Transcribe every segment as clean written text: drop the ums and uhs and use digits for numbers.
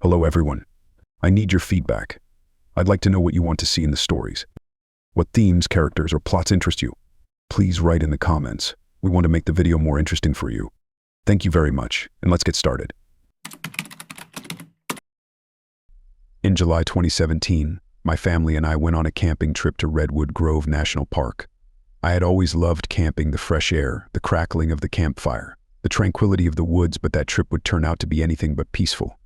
Hello everyone. I need your feedback. I'd like to know what you want to see in the stories. What themes, characters, or plots interest you? Please write in the comments. We want to make the video more interesting for you. Thank you very much, and let's get started. In July 2017, my family and I went on a camping trip to Redwood Grove National Park. I had always loved camping, the fresh air, the crackling of the campfire, the tranquility of the woods, but that trip would turn out to be anything but peaceful.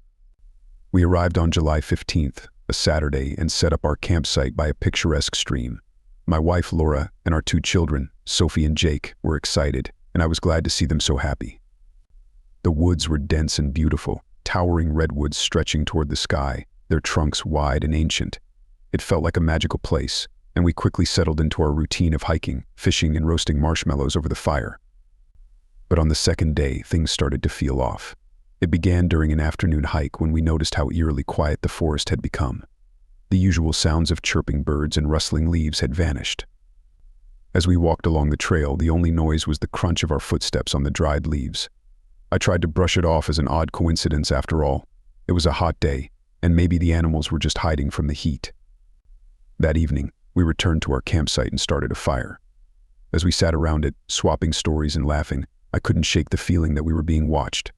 We arrived on July 15th, a Saturday, and set up our campsite by a picturesque stream. My wife, Laura, and our two children, Sophie and Jake, were excited, and I was glad to see them so happy. The woods were dense and beautiful, towering redwoods stretching toward the sky, their trunks wide and ancient. It felt like a magical place, and we quickly settled into our routine of hiking, fishing, and roasting marshmallows over the fire. But on the second day, things started to feel off. It began during an afternoon hike when we noticed how eerily quiet the forest had become. The usual sounds of chirping birds and rustling leaves had vanished. As we walked along the trail, the only noise was the crunch of our footsteps on the dried leaves. I tried to brush it off as an odd coincidence after all. It was a hot day, and maybe the animals were just hiding from the heat. That evening, we returned to our campsite and started a fire. As we sat around it, swapping stories and laughing, I couldn't shake the feeling that we were being watched.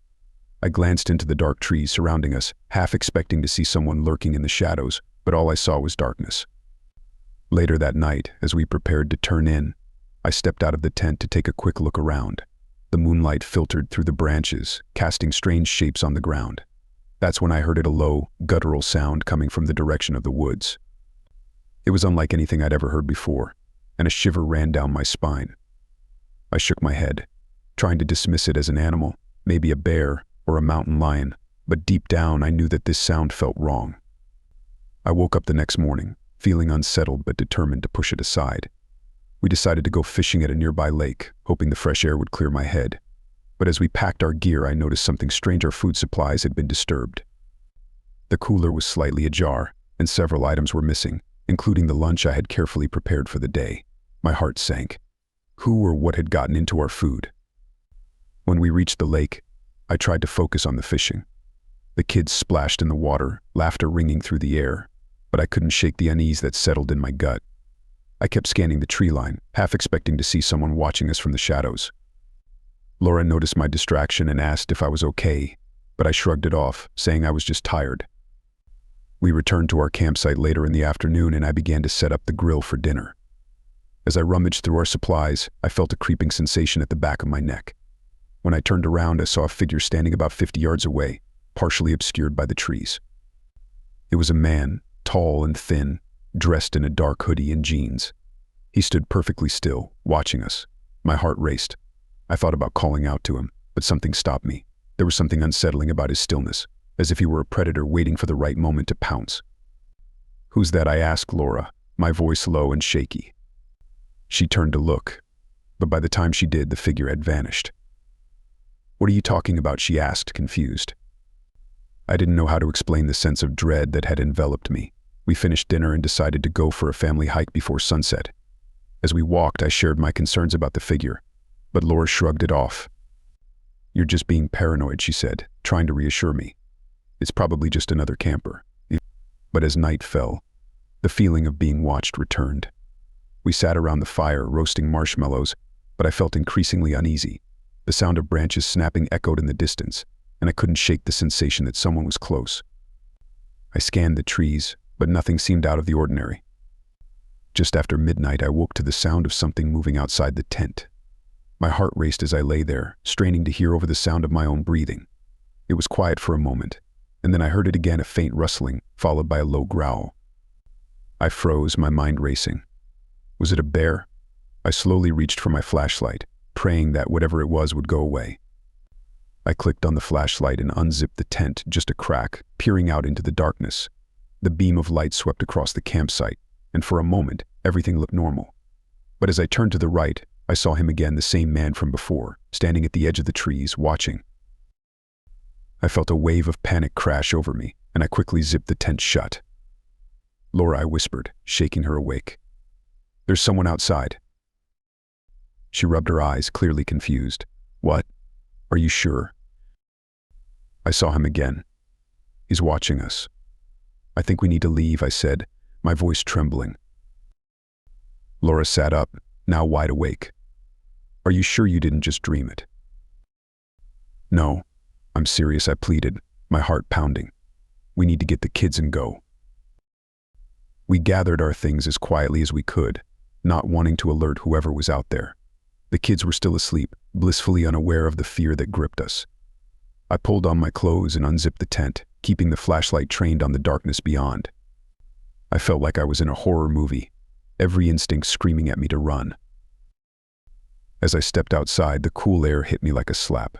I glanced into the dark trees surrounding us, half expecting to see someone lurking in the shadows, but all I saw was darkness. Later that night, as we prepared to turn in, I stepped out of the tent to take a quick look around. The moonlight filtered through the branches, casting strange shapes on the ground. That's when I heard a low, guttural sound coming from the direction of the woods. It was unlike anything I'd ever heard before, and a shiver ran down my spine. I shook my head, trying to dismiss it as an animal, maybe a bear or a mountain lion, but deep down I knew that this sound felt wrong. I woke up the next morning, feeling unsettled but determined to push it aside. We decided to go fishing at a nearby lake, hoping the fresh air would clear my head. But as we packed our gear, I noticed something strange. Our food supplies had been disturbed. The cooler was slightly ajar, and several items were missing, including the lunch I had carefully prepared for the day. My heart sank. Who or what had gotten into our food? When we reached the lake, I tried to focus on the fishing. The kids splashed in the water, laughter ringing through the air, but I couldn't shake the unease that settled in my gut. I kept scanning the tree line, half expecting to see someone watching us from the shadows. Laura noticed my distraction and asked if I was okay, but I shrugged it off, saying I was just tired. We returned to our campsite later in the afternoon, and I began to set up the grill for dinner. As I rummaged through our supplies, I felt a creeping sensation at the back of my neck. When I turned around, I saw a figure standing about 50 yards away, partially obscured by the trees. It was a man, tall and thin, dressed in a dark hoodie and jeans. He stood perfectly still, watching us. My heart raced. I thought about calling out to him, but something stopped me. There was something unsettling about his stillness, as if he were a predator waiting for the right moment to pounce. "Who's that?" I asked Laura, my voice low and shaky. She turned to look, but by the time she did, the figure had vanished. "What are you talking about?" she asked, confused. I didn't know how to explain the sense of dread that had enveloped me. We finished dinner and decided to go for a family hike before sunset. As we walked, I shared my concerns about the figure, but Laura shrugged it off. "You're just being paranoid," she said, trying to reassure me. "It's probably just another camper." But as night fell, the feeling of being watched returned. We sat around the fire, roasting marshmallows, but I felt increasingly uneasy. The sound of branches snapping echoed in the distance, and I couldn't shake the sensation that someone was close. I scanned the trees, but nothing seemed out of the ordinary. Just after midnight, I woke to the sound of something moving outside the tent. My heart raced as I lay there, straining to hear over the sound of my own breathing. It was quiet for a moment, and then I heard it again, a faint rustling, followed by a low growl. I froze, my mind racing. Was it a bear? I slowly reached for my flashlight, praying that whatever it was would go away. I clicked on the flashlight and unzipped the tent, just a crack, peering out into the darkness. The beam of light swept across the campsite, and for a moment, everything looked normal. But as I turned to the right, I saw him again, the same man from before, standing at the edge of the trees, watching. I felt a wave of panic crash over me, and I quickly zipped the tent shut. "Laura," I whispered, shaking her awake. "There's someone outside." She rubbed her eyes, clearly confused. "What? Are you sure?" I saw him again. He's watching us. I think we need to leave, I said, my voice trembling. Laura sat up, now wide awake. Are you sure you didn't just dream it? No, I'm serious, I pleaded, my heart pounding. We need to get the kids and go. We gathered our things as quietly as we could, not wanting to alert whoever was out there. The kids were still asleep, blissfully unaware of the fear that gripped us. I pulled on my clothes and unzipped the tent, keeping the flashlight trained on the darkness beyond. I felt like I was in a horror movie, every instinct screaming at me to run. As I stepped outside, the cool air hit me like a slap.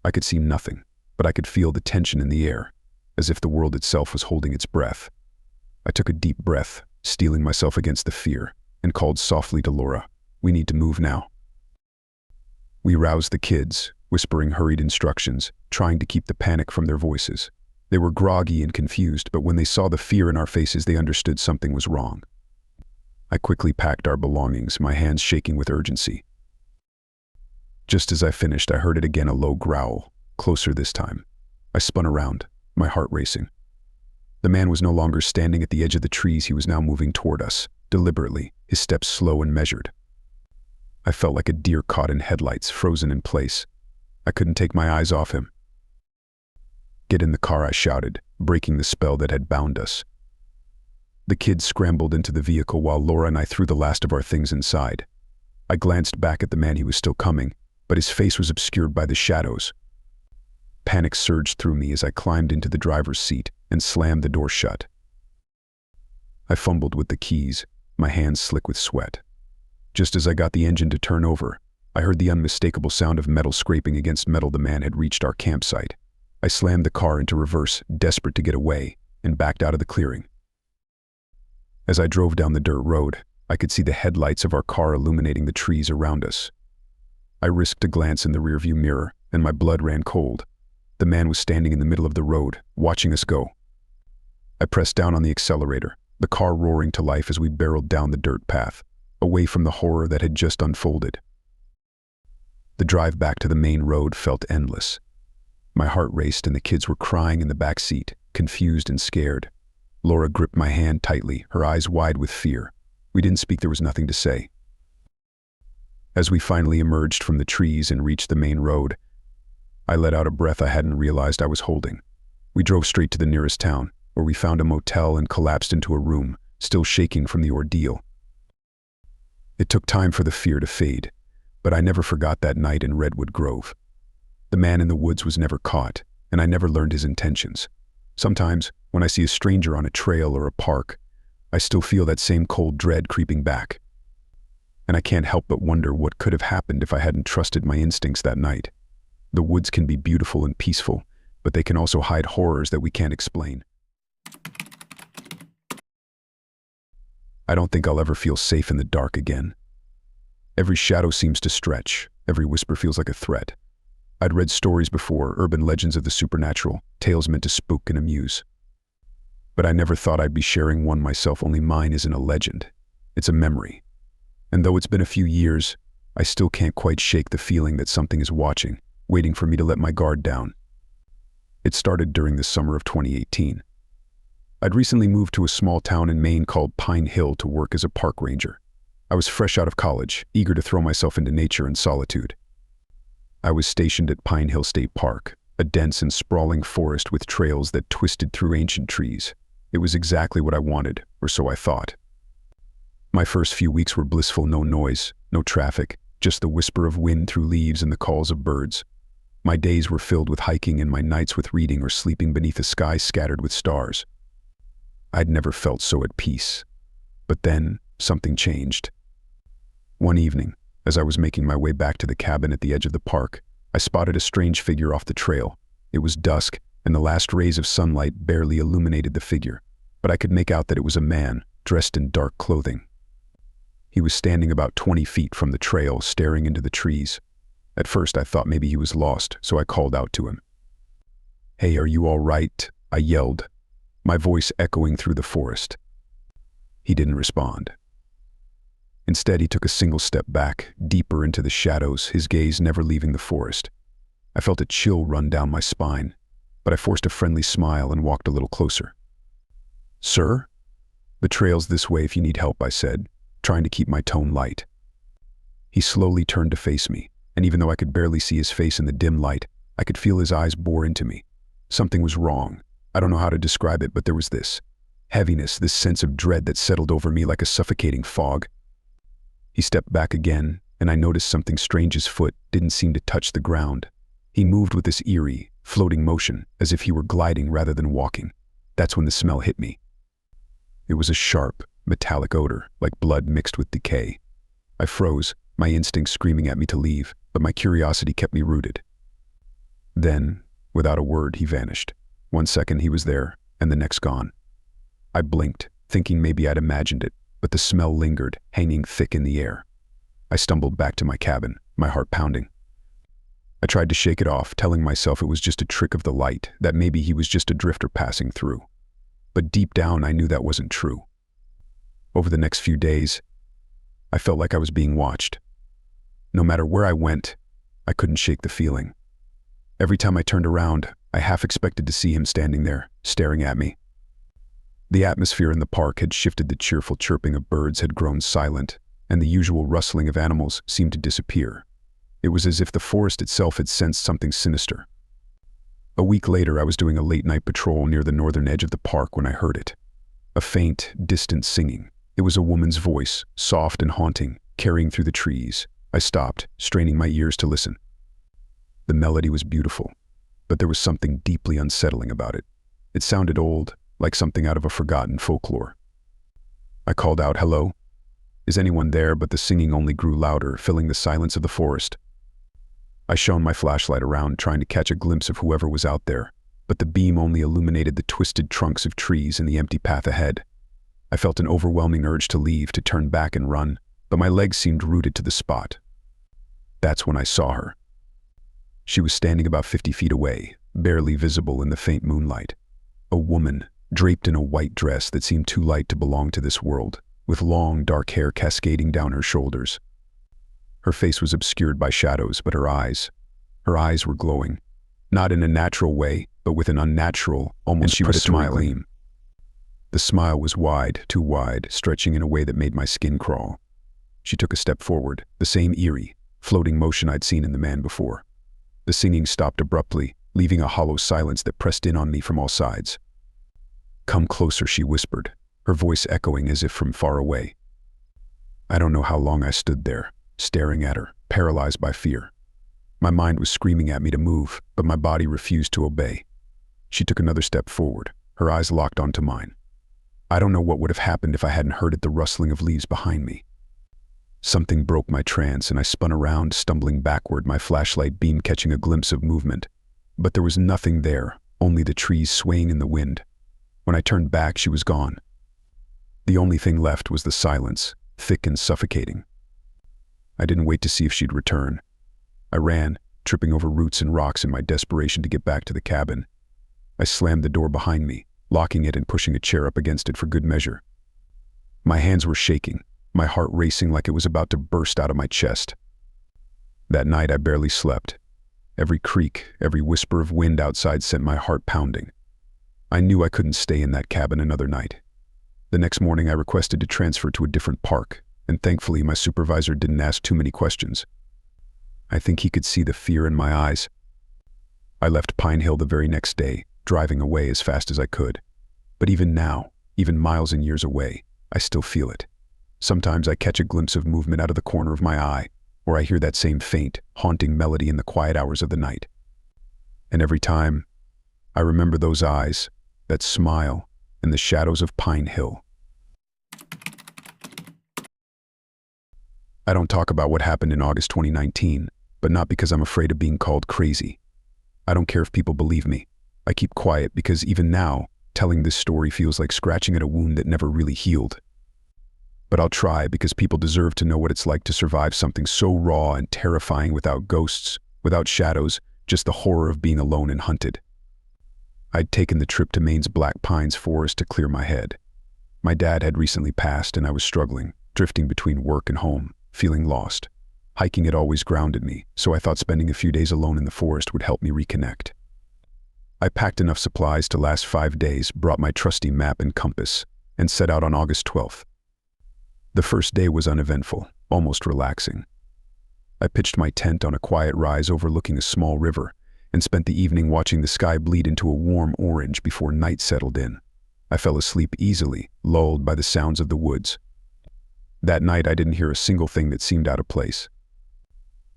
I could see nothing, but I could feel the tension in the air, as if the world itself was holding its breath. I took a deep breath, steeling myself against the fear, and called softly to Laura, "We need to move now." We roused the kids, whispering hurried instructions, trying to keep the panic from their voices. They were groggy and confused, but when they saw the fear in our faces, they understood something was wrong. I quickly packed our belongings, my hands shaking with urgency. Just as I finished, I heard it again, a low growl, closer this time. I spun around, my heart racing. The man was no longer standing at the edge of the trees, he was now moving toward us, deliberately, his steps slow and measured. I felt like a deer caught in headlights, frozen in place. I couldn't take my eyes off him. "Get in the car," I shouted, breaking the spell that had bound us. The kids scrambled into the vehicle while Laura and I threw the last of our things inside. I glanced back at the man. He was still coming, but his face was obscured by the shadows. Panic surged through me as I climbed into the driver's seat and slammed the door shut. I fumbled with the keys, my hands slick with sweat. Just as I got the engine to turn over, I heard the unmistakable sound of metal scraping against metal. The man had reached our campsite. I slammed the car into reverse, desperate to get away, and backed out of the clearing. As I drove down the dirt road, I could see the headlights of our car illuminating the trees around us. I risked a glance in the rearview mirror, and my blood ran cold. The man was standing in the middle of the road, watching us go. I pressed down on the accelerator, the car roaring to life as we barreled down the dirt path, away from the horror that had just unfolded. The drive back to the main road felt endless. My heart raced and the kids were crying in the back seat, confused and scared. Laura gripped my hand tightly, her eyes wide with fear. We didn't speak, there was nothing to say. As we finally emerged from the trees and reached the main road, I let out a breath I hadn't realized I was holding. We drove straight to the nearest town, where we found a motel and collapsed into a room, still shaking from the ordeal. It took time for the fear to fade, but I never forgot that night in Redwood Grove. The man in the woods was never caught, and I never learned his intentions. Sometimes, when I see a stranger on a trail or a park, I still feel that same cold dread creeping back. And I can't help but wonder what could have happened if I hadn't trusted my instincts that night. The woods can be beautiful and peaceful, but they can also hide horrors that we can't explain. I don't think I'll ever feel safe in the dark again. Every shadow seems to stretch, every whisper feels like a threat. I'd read stories before, urban legends of the supernatural, tales meant to spook and amuse. But I never thought I'd be sharing one myself. Only mine isn't a legend, it's a memory. And though it's been a few years, I still can't quite shake the feeling that something is watching, waiting for me to let my guard down. It started during the summer of 2018. I'd recently moved to a small town in Maine called Pine Hill to work as a park ranger. I was fresh out of college, eager to throw myself into nature and solitude. I was stationed at Pine Hill State Park, a dense and sprawling forest with trails that twisted through ancient trees. It was exactly what I wanted, or so I thought. My first few weeks were blissful. No noise, no traffic, just the whisper of wind through leaves and the calls of birds. My days were filled with hiking and my nights with reading or sleeping beneath a sky scattered with stars. I'd never felt so at peace. But then, something changed. One evening, as I was making my way back to the cabin at the edge of the park, I spotted a strange figure off the trail. It was dusk, and the last rays of sunlight barely illuminated the figure, but I could make out that it was a man, dressed in dark clothing. He was standing about 20 feet from the trail, staring into the trees. At first I thought maybe he was lost, so I called out to him. "Hey, are you all right?" I yelled, my voice echoing through the forest. He didn't respond. Instead, he took a single step back, deeper into the shadows, his gaze never leaving the forest. I felt a chill run down my spine. but I forced a friendly smile and walked a little closer. "Sir?" "The trail's this way if you need help," I said, trying to keep my tone light. He slowly turned to face me, and even though I could barely see his face in the dim light, I could feel his eyes bore into me. Something was wrong. I don't know how to describe it, but there was this heaviness, this sense of dread that settled over me like a suffocating fog. He stepped back again, and I noticed something strange. His foot didn't seem to touch the ground. He moved with this eerie, floating motion, as if he were gliding rather than walking. That's when the smell hit me. It was a sharp, metallic odor, like blood mixed with decay. I froze, my instincts screaming at me to leave, but my curiosity kept me rooted. Then, without a word, he vanished. 1 second he was there, and the next gone. I blinked, thinking maybe I'd imagined it, but the smell lingered, hanging thick in the air. I stumbled back to my cabin, my heart pounding. I tried to shake it off, telling myself it was just a trick of the light, that maybe he was just a drifter passing through. But deep down, I knew that wasn't true. Over the next few days, I felt like I was being watched. No matter where I went, I couldn't shake the feeling. Every time I turned around, I half expected to see him standing there, staring at me. The atmosphere in the park had shifted. The cheerful chirping of birds had grown silent, and the usual rustling of animals seemed to disappear. It was as if the forest itself had sensed something sinister. A week later, I was doing a late-night patrol near the northern edge of the park when I heard it. A faint, distant singing. It was a woman's voice, soft and haunting, carrying through the trees. I stopped, straining my ears to listen. The melody was beautiful, but there was something deeply unsettling about it. It sounded old, like something out of a forgotten folklore. I called out, "Hello? Is anyone there?" But the singing only grew louder, filling the silence of the forest. I shone my flashlight around, trying to catch a glimpse of whoever was out there, but the beam only illuminated the twisted trunks of trees and the empty path ahead. I felt an overwhelming urge to leave, to turn back and run, but my legs seemed rooted to the spot. That's when I saw her. She was standing about 50 feet away, barely visible in the faint moonlight. A woman, draped in a white dress that seemed too light to belong to this world, with long, dark hair cascading down her shoulders. Her face was obscured by shadows, but her eyes were glowing. Not in a natural way, but with an unnatural, almost predatory gleam. The smile was wide, too wide, stretching in a way that made my skin crawl. She took a step forward, the same eerie, floating motion I'd seen in the man before. The singing stopped abruptly, leaving a hollow silence that pressed in on me from all sides. "Come closer," she whispered, her voice echoing as if from far away. I don't know how long I stood there, staring at her, paralyzed by fear. My mind was screaming at me to move, but my body refused to obey. She took another step forward, her eyes locked onto mine. I don't know what would have happened if I hadn't heard the rustling of leaves behind me. Something broke my trance, and I spun around, stumbling backward, my flashlight beam catching a glimpse of movement. But there was nothing there, only the trees swaying in the wind. When I turned back, she was gone. The only thing left was the silence, thick and suffocating. I didn't wait to see if she'd return. I ran, tripping over roots and rocks in my desperation to get back to the cabin. I slammed the door behind me, locking it and pushing a chair up against it for good measure. My hands were shaking, my heart racing like it was about to burst out of my chest. That night I barely slept. Every creak, every whisper of wind outside sent my heart pounding. I knew I couldn't stay in that cabin another night. The next morning I requested to transfer to a different park, and thankfully my supervisor didn't ask too many questions. I think he could see the fear in my eyes. I left Pine Hill the very next day, driving away as fast as I could. But even now, even miles and years away, I still feel it. Sometimes I catch a glimpse of movement out of the corner of my eye, or I hear that same faint, haunting melody in the quiet hours of the night. And every time, I remember those eyes, that smile, and the shadows of Pine Hill. I don't talk about what happened in August 2019, but not because I'm afraid of being called crazy. I don't care if people believe me. I keep quiet because even now, telling this story feels like scratching at a wound that never really healed. But I'll try because people deserve to know what it's like to survive something so raw and terrifying without ghosts, without shadows, just the horror of being alone and hunted. I'd taken the trip to Maine's Black Pines Forest to clear my head. My dad had recently passed and I was struggling, drifting between work and home, feeling lost. Hiking had always grounded me, so I thought spending a few days alone in the forest would help me reconnect. I packed enough supplies to last 5 days, brought my trusty map and compass, and set out on August 12th. The first day was uneventful, almost relaxing. I pitched my tent on a quiet rise overlooking a small river and spent the evening watching the sky bleed into a warm orange before night settled in. I fell asleep easily, lulled by the sounds of the woods. That night I didn't hear a single thing that seemed out of place.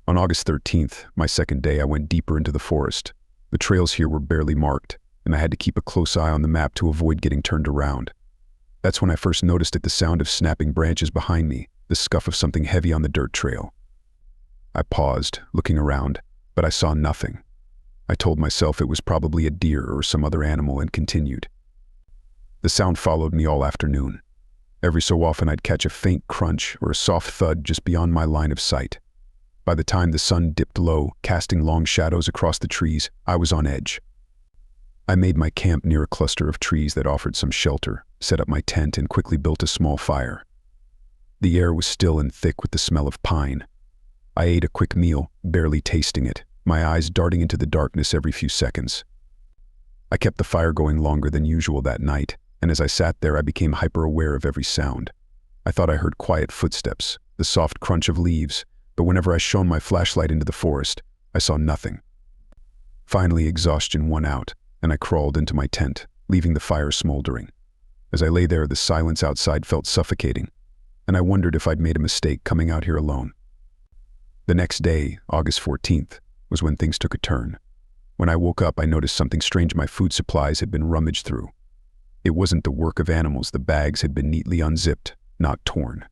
On August 13th, my second day, I went deeper into the forest. The trails here were barely marked, and I had to keep a close eye on the map to avoid getting turned around. That's when I first noticed the sound of snapping branches behind me, the scuff of something heavy on the dirt trail. I paused, looking around, but I saw nothing. I told myself it was probably a deer or some other animal and continued. The sound followed me all afternoon. Every so often I'd catch a faint crunch or a soft thud just beyond my line of sight. By the time the sun dipped low, casting long shadows across the trees, I was on edge. I made my camp near a cluster of trees that offered some shelter, set up my tent, and quickly built a small fire. The air was still and thick with the smell of pine. I ate a quick meal, barely tasting it, my eyes darting into the darkness every few seconds. I kept the fire going longer than usual that night, and as I sat there I became hyper-aware of every sound. I thought I heard quiet footsteps, the soft crunch of leaves, but whenever I shone my flashlight into the forest, I saw nothing. Finally, exhaustion won out, and I crawled into my tent, leaving the fire smoldering. As I lay there, the silence outside felt suffocating, and I wondered if I'd made a mistake coming out here alone. The next day, August 14th, was when things took a turn. When I woke up, I noticed something strange. My food supplies had been rummaged through. It wasn't the work of animals. The bags had been neatly unzipped, not torn.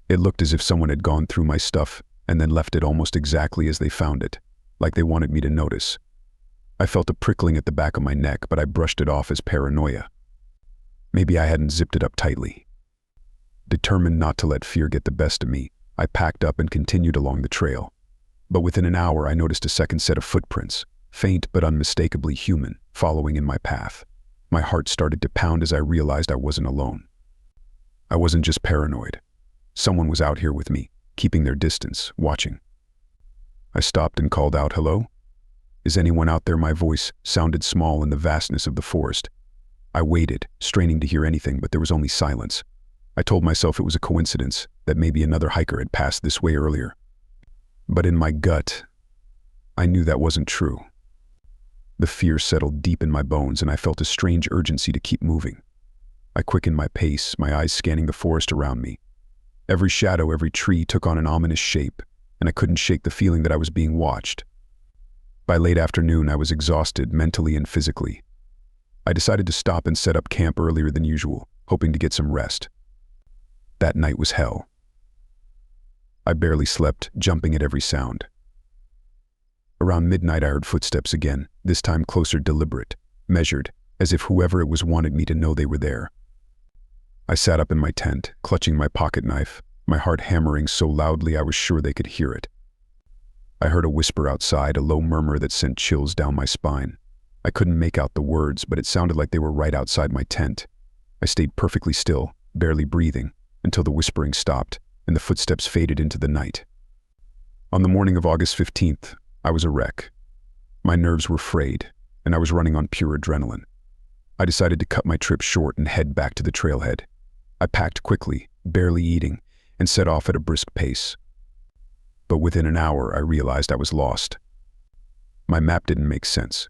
It looked as if someone had gone through my stuff and then left it almost exactly as they found it, like they wanted me to notice. I felt a prickling at the back of my neck, but I brushed it off as paranoia. Maybe I hadn't zipped it up tightly. Determined not to let fear get the best of me, I packed up and continued along the trail. But within an hour, I noticed a second set of footprints, faint but unmistakably human, following in my path. My heart started to pound as I realized I wasn't alone. I wasn't just paranoid. Someone was out here with me, keeping their distance, watching. I stopped and called out, "Hello? Is anyone out there?" My voice sounded small in the vastness of the forest. I waited, straining to hear anything, but there was only silence. I told myself it was a coincidence, that maybe another hiker had passed this way earlier. But in my gut, I knew that wasn't true. The fear settled deep in my bones, and I felt a strange urgency to keep moving. I quickened my pace, my eyes scanning the forest around me. Every shadow, every tree took on an ominous shape, and I couldn't shake the feeling that I was being watched. By late afternoon, I was exhausted mentally and physically. I decided to stop and set up camp earlier than usual, hoping to get some rest. That night was hell. I barely slept, jumping at every sound. Around midnight, I heard footsteps again, this time closer, deliberate, measured, as if whoever it was wanted me to know they were there. I sat up in my tent, clutching my pocket knife, my heart hammering so loudly I was sure they could hear it. I heard a whisper outside, a low murmur that sent chills down my spine. I couldn't make out the words, but it sounded like they were right outside my tent. I stayed perfectly still, barely breathing, until the whispering stopped and the footsteps faded into the night. On the morning of August 15th, I was a wreck. My nerves were frayed, and I was running on pure adrenaline. I decided to cut my trip short and head back to the trailhead. I packed quickly, barely eating, and set off at a brisk pace. But within an hour, I realized I was lost. My map didn't make sense.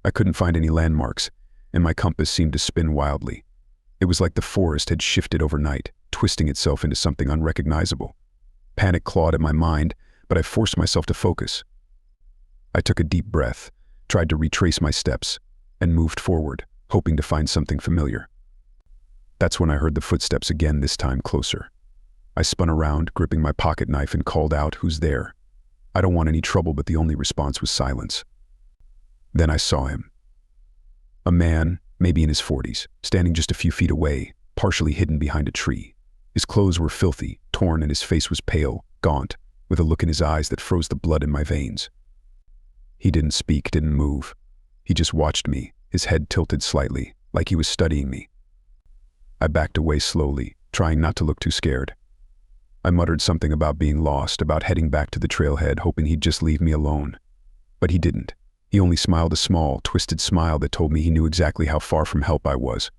I couldn't find any landmarks, and my compass seemed to spin wildly. It was like the forest had shifted overnight, twisting itself into something unrecognizable. Panic clawed at my mind, but I forced myself to focus. I took a deep breath, tried to retrace my steps, and moved forward, hoping to find something familiar. That's when I heard the footsteps again, this time closer. I spun around, gripping my pocket knife, and called out, "Who's there?" I don't want any trouble, but the only response was silence. Then I saw him. A man, maybe in his 40s, standing just a few feet away, partially hidden behind a tree. His clothes were filthy, torn, and his face was pale, gaunt, with a look in his eyes that froze the blood in my veins. He didn't speak, didn't move. He just watched me, his head tilted slightly, like he was studying me. I backed away slowly, trying not to look too scared. I muttered something about being lost, about heading back to the trailhead, hoping he'd just leave me alone. But he didn't. He only smiled a small, twisted smile that told me he knew exactly how far from help I was.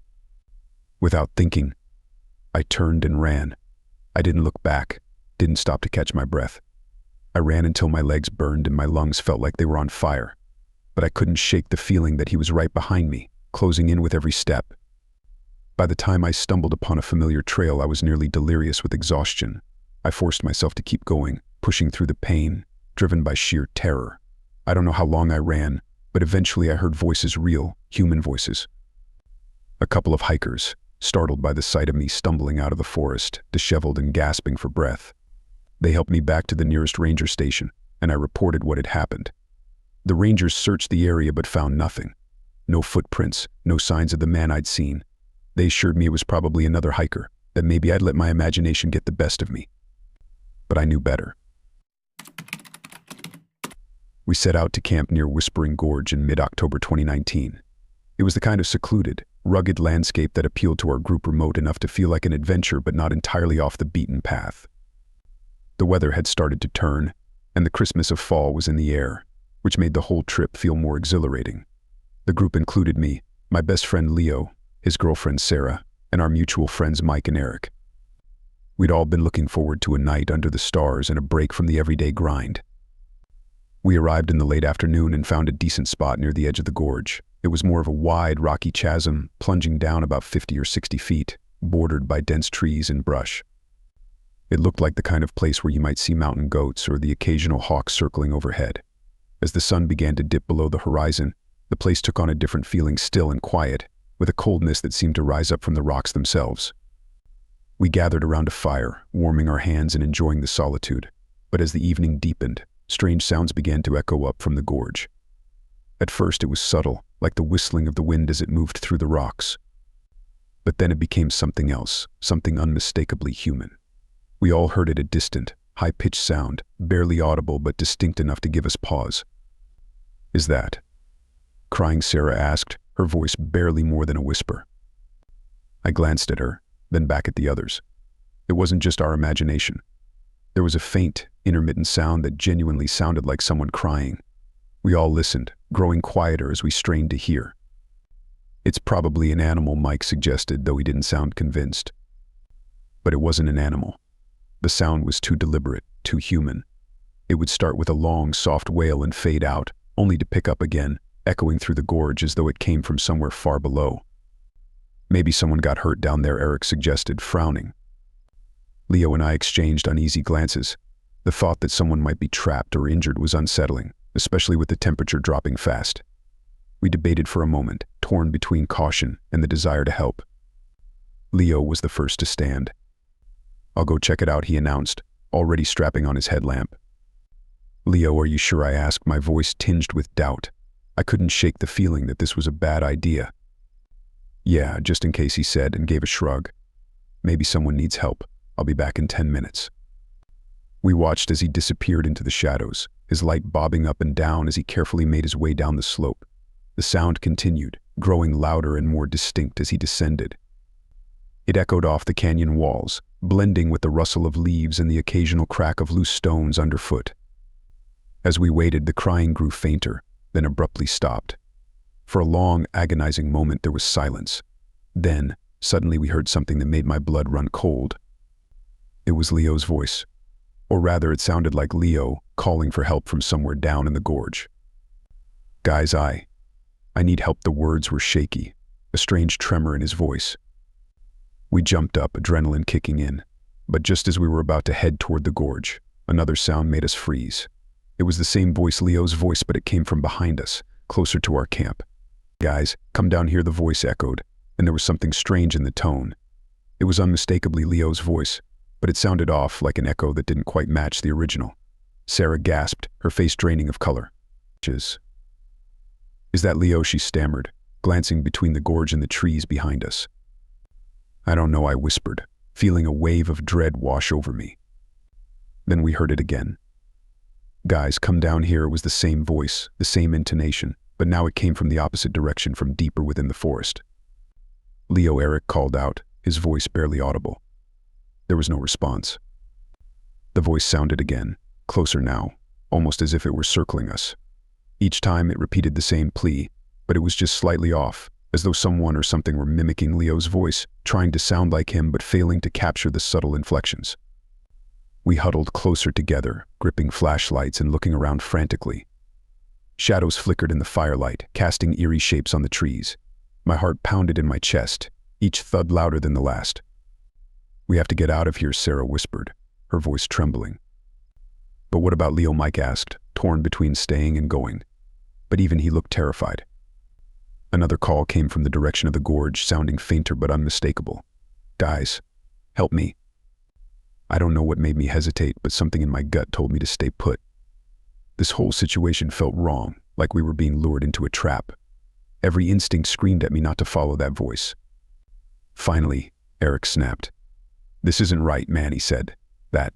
Without thinking, I turned and ran. I didn't look back, didn't stop to catch my breath. I ran until my legs burned and my lungs felt like they were on fire. But I couldn't shake the feeling that he was right behind me, closing in with every step. By the time I stumbled upon a familiar trail, I was nearly delirious with exhaustion. I forced myself to keep going, pushing through the pain, driven by sheer terror. I don't know how long I ran, but eventually I heard voices, real, human voices. A couple of hikers, startled by the sight of me stumbling out of the forest, disheveled and gasping for breath. They helped me back to the nearest ranger station, and I reported what had happened. The rangers searched the area but found nothing. No footprints, no signs of the man I'd seen. They assured me it was probably another hiker, that maybe I'd let my imagination get the best of me. But I knew better. We set out to camp near Whispering Gorge in mid-October 2019. It was the kind of secluded, rugged landscape that appealed to our group, remote enough to feel like an adventure but not entirely off the beaten path. The weather had started to turn, and the Christmas of fall was in the air, which made the whole trip feel more exhilarating. The group included me, my best friend Leo, his girlfriend Sarah, and our mutual friends Mike and Eric. We'd all been looking forward to a night under the stars and a break from the everyday grind. We arrived in the late afternoon and found a decent spot near the edge of the gorge. It was more of a wide, rocky chasm, plunging down about 50 or 60 feet, bordered by dense trees and brush. It looked like the kind of place where you might see mountain goats or the occasional hawk circling overhead. As the sun began to dip below the horizon, the place took on a different feeling, still and quiet, with a coldness that seemed to rise up from the rocks themselves. We gathered around a fire, warming our hands and enjoying the solitude. But as the evening deepened, strange sounds began to echo up from the gorge. At first it was subtle, like the whistling of the wind as it moved through the rocks. But then it became something else, something unmistakably human. We all heard it, a distant, high-pitched sound, barely audible but distinct enough to give us pause. "Is that?" crying Sarah asked, her voice barely more than a whisper. I glanced at her, then back at the others. It wasn't just our imagination. There was a faint, intermittent sound that genuinely sounded like someone crying. We all listened, growing quieter as we strained to hear. "It's probably an animal," Mike suggested, though he didn't sound convinced. But it wasn't an animal. The sound was too deliberate, too human. It would start with a long, soft wail and fade out, only to pick up again, echoing through the gorge as though it came from somewhere far below. "Maybe someone got hurt down there," Eric suggested, frowning. Leo and I exchanged uneasy glances. The thought that someone might be trapped or injured was unsettling, especially with the temperature dropping fast. We debated for a moment, torn between caution and the desire to help. Leo was the first to stand. "I'll go check it out," he announced, already strapping on his headlamp. "Leo, are you sure?" I asked, my voice tinged with doubt. I couldn't shake the feeling that this was a bad idea. "Yeah, just in case," he said and gave a shrug. "Maybe someone needs help. I'll be back in 10 minutes. We watched as he disappeared into the shadows, his light bobbing up and down as he carefully made his way down the slope. The sound continued, growing louder and more distinct as he descended. It echoed off the canyon walls, blending with the rustle of leaves and the occasional crack of loose stones underfoot. As we waited, the crying grew fainter, then abruptly stopped. For a long, agonizing moment there was silence. Then, suddenly we heard something that made my blood run cold. It was Leo's voice. Or rather, it sounded like Leo calling for help from somewhere down in the gorge. "Guys, I need help." The words were shaky, a strange tremor in his voice. We jumped up, adrenaline kicking in. But just as we were about to head toward the gorge, another sound made us freeze. It was the same voice, Leo's voice, but it came from behind us, closer to our camp. "Guys, come down here," the voice echoed, and there was something strange in the tone. It was unmistakably Leo's voice, but it sounded off, like an echo that didn't quite match the original. Sarah gasped, her face draining of color. "Is that Leo?" she stammered, glancing between the gorge and the trees behind us. "I don't know," I whispered, feeling a wave of dread wash over me. Then we heard it again. "Guys, come down here." It was the same voice, the same intonation, but now it came from the opposite direction, from deeper within the forest. "Leo," Eric called out, his voice barely audible. There was no response. The voice sounded again, closer now, almost as if it were circling us. Each time it repeated the same plea, but it was just slightly off, as though someone or something were mimicking Leo's voice, trying to sound like him but failing to capture the subtle inflections. We huddled closer together, gripping flashlights and looking around frantically. Shadows flickered in the firelight, casting eerie shapes on the trees. My heart pounded in my chest, each thud louder than the last. "We have to get out of here," Sarah whispered, her voice trembling. "But what about Leo?" Mike asked, torn between staying and going. But even he looked terrified. Another call came from the direction of the gorge, sounding fainter but unmistakable. "Guys, help me." I don't know what made me hesitate, but something in my gut told me to stay put. This whole situation felt wrong, like we were being lured into a trap. Every instinct screamed at me not to follow that voice. Finally, Eric snapped. "This isn't right, man," he said. That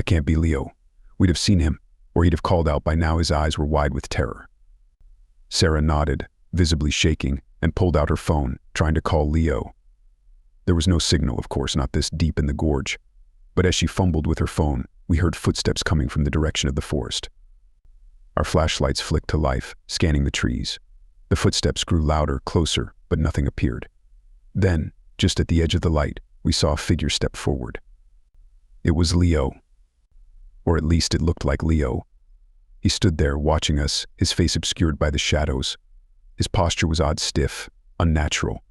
can't be Leo. We'd have seen him, or he'd have called out by now." His eyes were wide with terror. Sarah nodded, visibly shaking, and pulled out her phone, trying to call Leo. There was no signal, of course, not this deep in the gorge. But as she fumbled with her phone, we heard footsteps coming from the direction of the forest. Our flashlights flicked to life, scanning the trees. The footsteps grew louder, closer, but nothing appeared. Then, just at the edge of the light, we saw a figure step forward. It was Leo. Or at least it looked like Leo. He stood there, watching us, his face obscured by the shadows. His posture was odd, stiff, unnatural.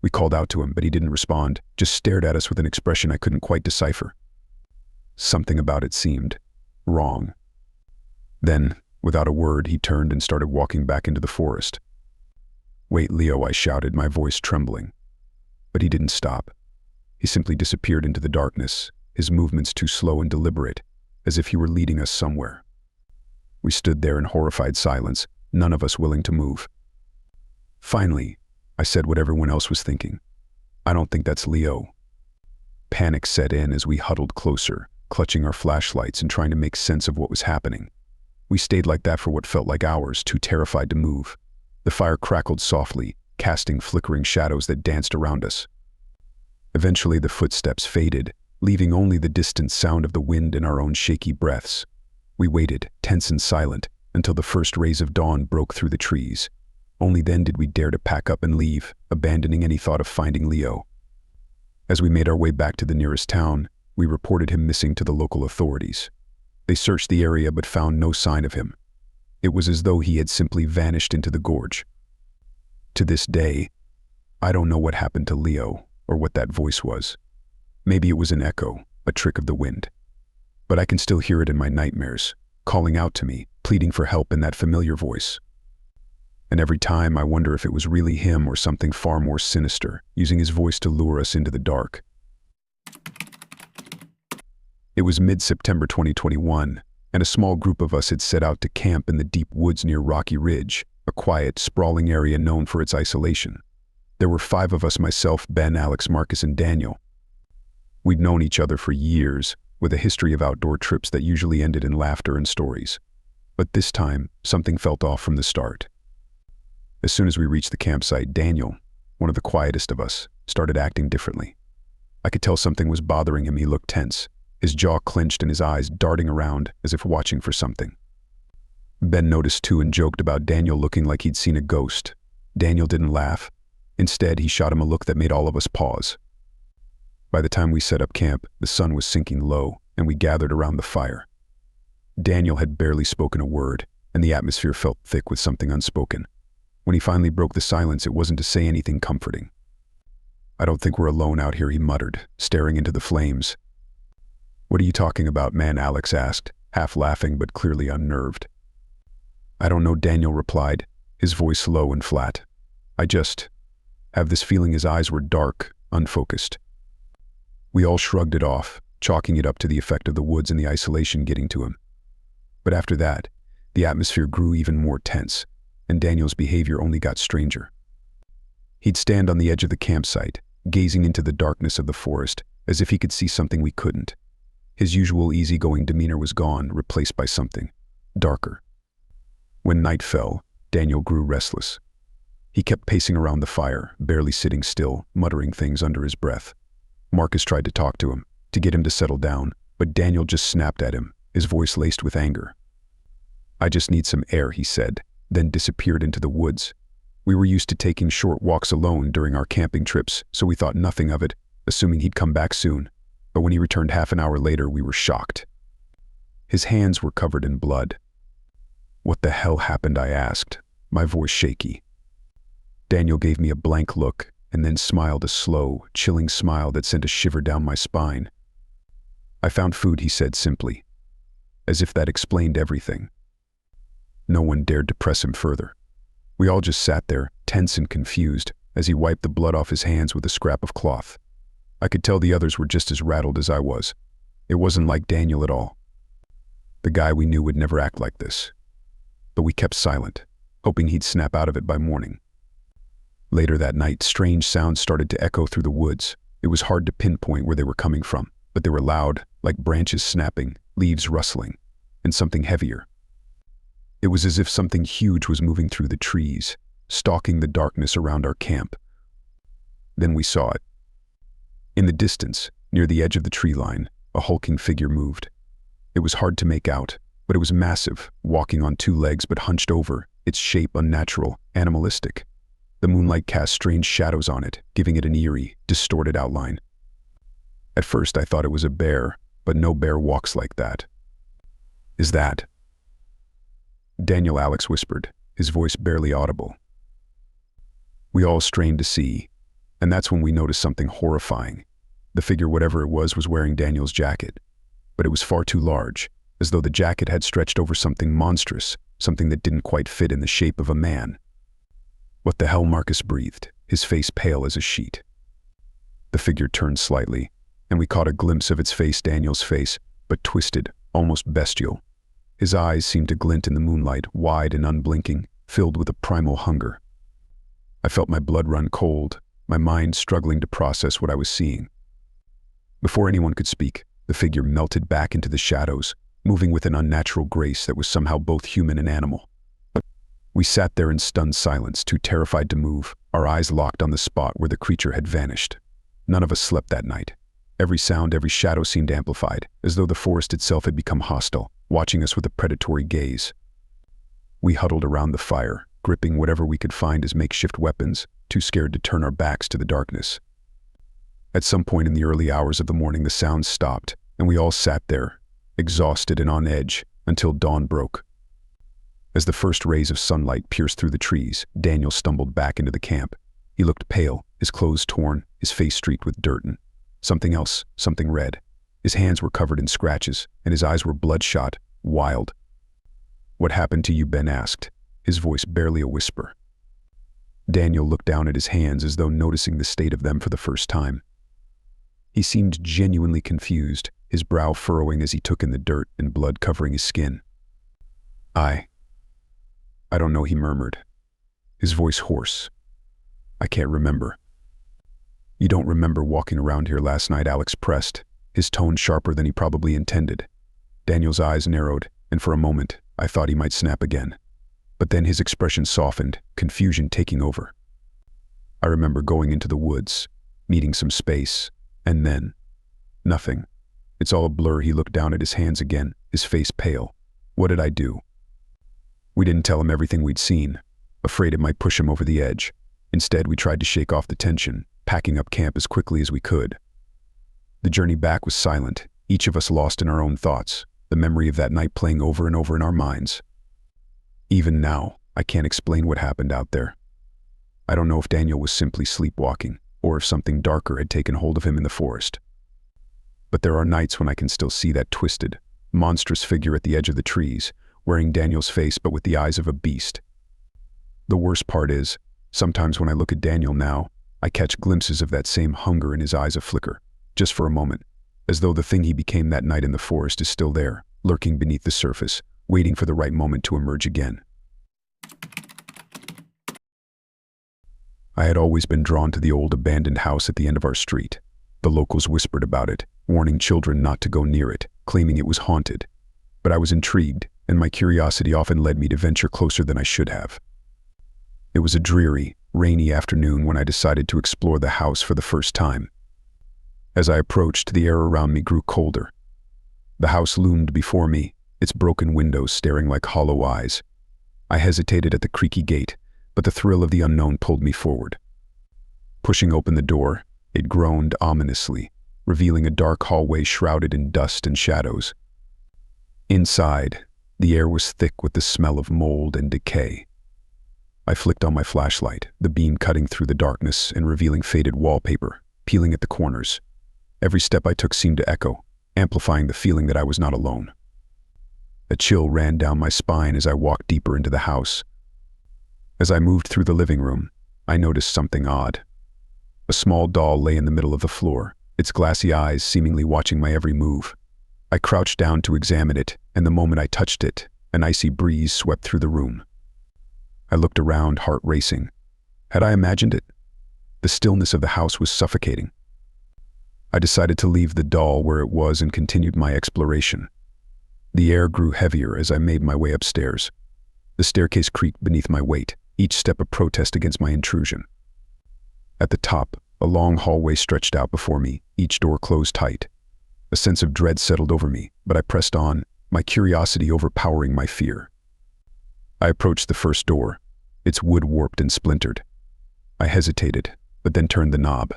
We called out to him, but he didn't respond, just stared at us with an expression I couldn't quite decipher. Something about it seemed wrong. Then, without a word, he turned and started walking back into the forest. "Wait, Leo," I shouted, my voice trembling. But he didn't stop. He simply disappeared into the darkness, his movements too slow and deliberate, as if he were leading us somewhere. We stood there in horrified silence, none of us willing to move. Finally, I said what everyone else was thinking. "I don't think that's Leo." Panic set in as we huddled closer, clutching our flashlights and trying to make sense of what was happening. We stayed like that for what felt like hours, too terrified to move. The fire crackled softly, casting flickering shadows that danced around us. Eventually the footsteps faded, leaving only the distant sound of the wind and our own shaky breaths. We waited, tense and silent, until the first rays of dawn broke through the trees. Only then did we dare to pack up and leave, abandoning any thought of finding Leo. As we made our way back to the nearest town, we reported him missing to the local authorities. They searched the area but found no sign of him. It was as though he had simply vanished into the gorge. To this day, I don't know what happened to Leo or what that voice was. Maybe it was an echo, a trick of the wind. But I can still hear it in my nightmares, calling out to me, pleading for help in that familiar voice. And every time I wonder if it was really him or something far more sinister, using his voice to lure us into the dark. It was mid-September 2021, and a small group of us had set out to camp in the deep woods near Rocky Ridge, a quiet, sprawling area known for its isolation. There were 5 of us: myself, Ben, Alex, Marcus, and Daniel. We'd known each other for years, with a history of outdoor trips that usually ended in laughter and stories. But this time, something felt off from the start. As soon as we reached the campsite, Daniel, one of the quietest of us, started acting differently. I could tell something was bothering him. He looked tense, his jaw clenched and his eyes darting around as if watching for something. Ben noticed too and joked about Daniel looking like he'd seen a ghost. Daniel didn't laugh. Instead, he shot him a look that made all of us pause. By the time we set up camp, the sun was sinking low, and we gathered around the fire. Daniel had barely spoken a word, and the atmosphere felt thick with something unspoken. When he finally broke the silence, it wasn't to say anything comforting. "I don't think we're alone out here," he muttered, staring into the flames. "What are you talking about, man?" Alex asked, half laughing but clearly unnerved. "I don't know," Daniel replied, his voice low and flat. "I just have this feeling." His eyes were dark, unfocused. We all shrugged it off, chalking it up to the effect of the woods and the isolation getting to him. But after that, the atmosphere grew even more tense, and Daniel's behavior only got stranger. He'd stand on the edge of the campsite, gazing into the darkness of the forest, as if he could see something we couldn't. His usual easygoing demeanor was gone, replaced by something darker. When night fell, Daniel grew restless. He kept pacing around the fire, barely sitting still, muttering things under his breath. Marcus tried to talk to him, to get him to settle down, but Daniel just snapped at him, his voice laced with anger. "I just need some air," he said, then disappeared into the woods. We were used to taking short walks alone during our camping trips, so we thought nothing of it, assuming he'd come back soon. But when he returned half an hour later, we were shocked. His hands were covered in blood. "What the hell happened?" I asked, my voice shaky. Daniel gave me a blank look and then smiled, a slow, chilling smile that sent a shiver down my spine. "I found food," he said simply, as if that explained everything. No one dared to press him further. We all just sat there, tense and confused, as he wiped the blood off his hands with a scrap of cloth. I could tell the others were just as rattled as I was. It wasn't like Daniel at all. The guy we knew would never act like this. But we kept silent, hoping he'd snap out of it by morning. Later that night, strange sounds started to echo through the woods. It was hard to pinpoint where they were coming from, but they were loud, like branches snapping, leaves rustling, and something heavier. It was as if something huge was moving through the trees, stalking the darkness around our camp. Then we saw it. In the distance, near the edge of the tree line, a hulking figure moved. It was hard to make out, but it was massive, walking on two legs but hunched over, its shape unnatural, animalistic. The moonlight cast strange shadows on it, giving it an eerie, distorted outline. At first I thought it was a bear, but no bear walks like that. "Is that?" Daniel, Alex whispered, his voice barely audible. We all strained to see, and that's when we noticed something horrifying. The figure, whatever it was wearing Daniel's jacket, but it was far too large, as though the jacket had stretched over something monstrous, something that didn't quite fit in the shape of a man. "What the hell?" Marcus breathed, his face pale as a sheet. The figure turned slightly, and we caught a glimpse of its face, Daniel's face, but twisted, almost bestial. His eyes seemed to glint in the moonlight, wide and unblinking, filled with a primal hunger. I felt my blood run cold, my mind struggling to process what I was seeing. Before anyone could speak, the figure melted back into the shadows, moving with an unnatural grace that was somehow both human and animal. We sat there in stunned silence, too terrified to move, our eyes locked on the spot where the creature had vanished. None of us slept that night. Every sound, every shadow seemed amplified, as though the forest itself had become hostile, watching us with a predatory gaze. We huddled around the fire, gripping whatever we could find as makeshift weapons, too scared to turn our backs to the darkness. At some point in the early hours of the morning, the sounds stopped, and we all sat there, exhausted and on edge, until dawn broke. As the first rays of sunlight pierced through the trees, Daniel stumbled back into the camp. He looked pale, his clothes torn, his face streaked with dirt and something else, something red. His hands were covered in scratches, and his eyes were bloodshot, wild. "What happened to you?" Ben asked, his voice barely a whisper. Daniel looked down at his hands as though noticing the state of them for the first time. He seemed genuinely confused, his brow furrowing as he took in the dirt and blood covering his skin. I don't know," he murmured, his voice hoarse. "I can't remember." "You don't remember walking around here last night?" Alex pressed, his tone sharper than he probably intended. Daniel's eyes narrowed, and for a moment, I thought he might snap again. But then his expression softened, confusion taking over. "I remember going into the woods, needing some space, and then nothing. It's all a blur." He looked down at his hands again, his face pale. "What did I do?" We didn't tell him everything we'd seen, afraid it might push him over the edge. Instead, we tried to shake off the tension, packing up camp as quickly as we could. The journey back was silent, each of us lost in our own thoughts, the memory of that night playing over and over in our minds. Even now, I can't explain what happened out there. I don't know if Daniel was simply sleepwalking, or if something darker had taken hold of him in the forest. But there are nights when I can still see that twisted, monstrous figure at the edge of the trees, wearing Daniel's face but with the eyes of a beast. The worst part is, sometimes when I look at Daniel now, I catch glimpses of that same hunger in his eyes, a flicker, just for a moment, as though the thing he became that night in the forest is still there, lurking beneath the surface, waiting for the right moment to emerge again. I had always been drawn to the old abandoned house at the end of our street. The locals whispered about it, warning children not to go near it, claiming it was haunted. But I was intrigued, and my curiosity often led me to venture closer than I should have. It was a dreary, rainy afternoon when I decided to explore the house for the first time. As I approached, the air around me grew colder. The house loomed before me, its broken windows staring like hollow eyes. I hesitated at the creaky gate, but the thrill of the unknown pulled me forward. Pushing open the door, it groaned ominously, revealing a dark hallway shrouded in dust and shadows. Inside, the air was thick with the smell of mold and decay. I flicked on my flashlight, the beam cutting through the darkness and revealing faded wallpaper, peeling at the corners. Every step I took seemed to echo, amplifying the feeling that I was not alone. A chill ran down my spine as I walked deeper into the house. As I moved through the living room, I noticed something odd. A small doll lay in the middle of the floor, its glassy eyes seemingly watching my every move. I crouched down to examine it, and the moment I touched it, an icy breeze swept through the room. I looked around, heart racing. Had I imagined it? The stillness of the house was suffocating. I decided to leave the doll where it was and continued my exploration. The air grew heavier as I made my way upstairs. The staircase creaked beneath my weight, each step a protest against my intrusion. At the top, a long hallway stretched out before me, each door closed tight. A sense of dread settled over me, but I pressed on, my curiosity overpowering my fear. I approached the first door, its wood warped and splintered. I hesitated, but then turned the knob.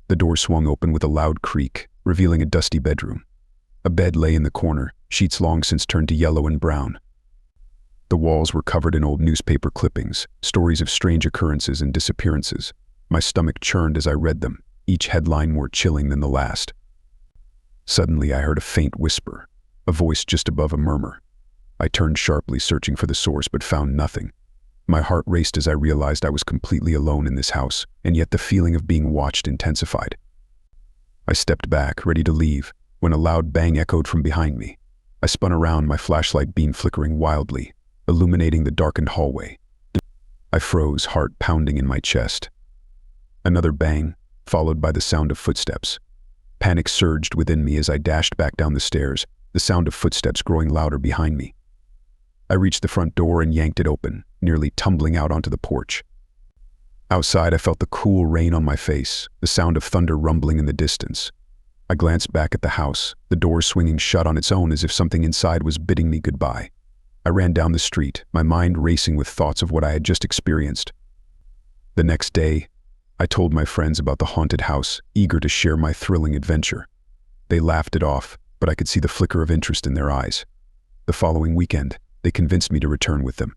The door swung open with a loud creak, revealing a dusty bedroom. A bed lay in the corner, sheets long since turned to yellow and brown. The walls were covered in old newspaper clippings, stories of strange occurrences and disappearances. My stomach churned as I read them, each headline more chilling than the last. Suddenly I heard a faint whisper, a voice just above a murmur. I turned sharply, searching for the source, but found nothing. My heart raced as I realized I was completely alone in this house, and yet the feeling of being watched intensified. I stepped back, ready to leave, when a loud bang echoed from behind me. I spun around, my flashlight beam flickering wildly, illuminating the darkened hallway. I froze, heart pounding in my chest. Another bang, followed by the sound of footsteps. Panic surged within me as I dashed back down the stairs, the sound of footsteps growing louder behind me. I reached the front door and yanked it open, nearly tumbling out onto the porch. Outside, I felt the cool rain on my face, the sound of thunder rumbling in the distance. I glanced back at the house, the door swinging shut on its own as if something inside was bidding me goodbye. I ran down the street, my mind racing with thoughts of what I had just experienced. The next day, I told my friends about the haunted house, eager to share my thrilling adventure. They laughed it off, but I could see the flicker of interest in their eyes. The following weekend, they convinced me to return with them.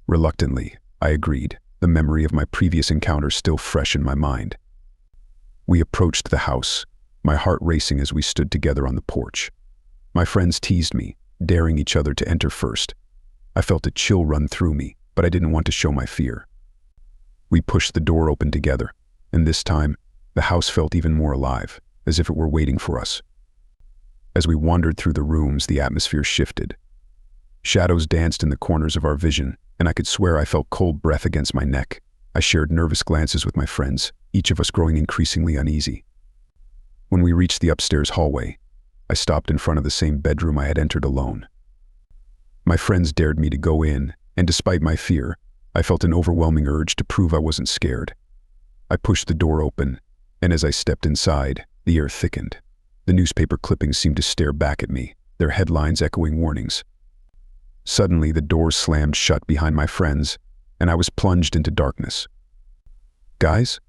Reluctantly, I agreed, the memory of my previous encounter still fresh in my mind. We approached the house, my heart racing as we stood together on the porch. My friends teased me, daring each other to enter first. I felt a chill run through me, but I didn't want to show my fear. We pushed the door open together, and this time, the house felt even more alive, as if it were waiting for us. As we wandered through the rooms, the atmosphere shifted. Shadows danced in the corners of our vision, and I could swear I felt cold breath against my neck. I shared nervous glances with my friends, each of us growing increasingly uneasy. When we reached the upstairs hallway, I stopped in front of the same bedroom I had entered alone. My friends dared me to go in, and despite my fear, I felt an overwhelming urge to prove I wasn't scared. I pushed the door open, and as I stepped inside, the air thickened. The newspaper clippings seemed to stare back at me, their headlines echoing warnings. Suddenly, the door slammed shut behind my friends, and I was plunged into darkness. "Guys?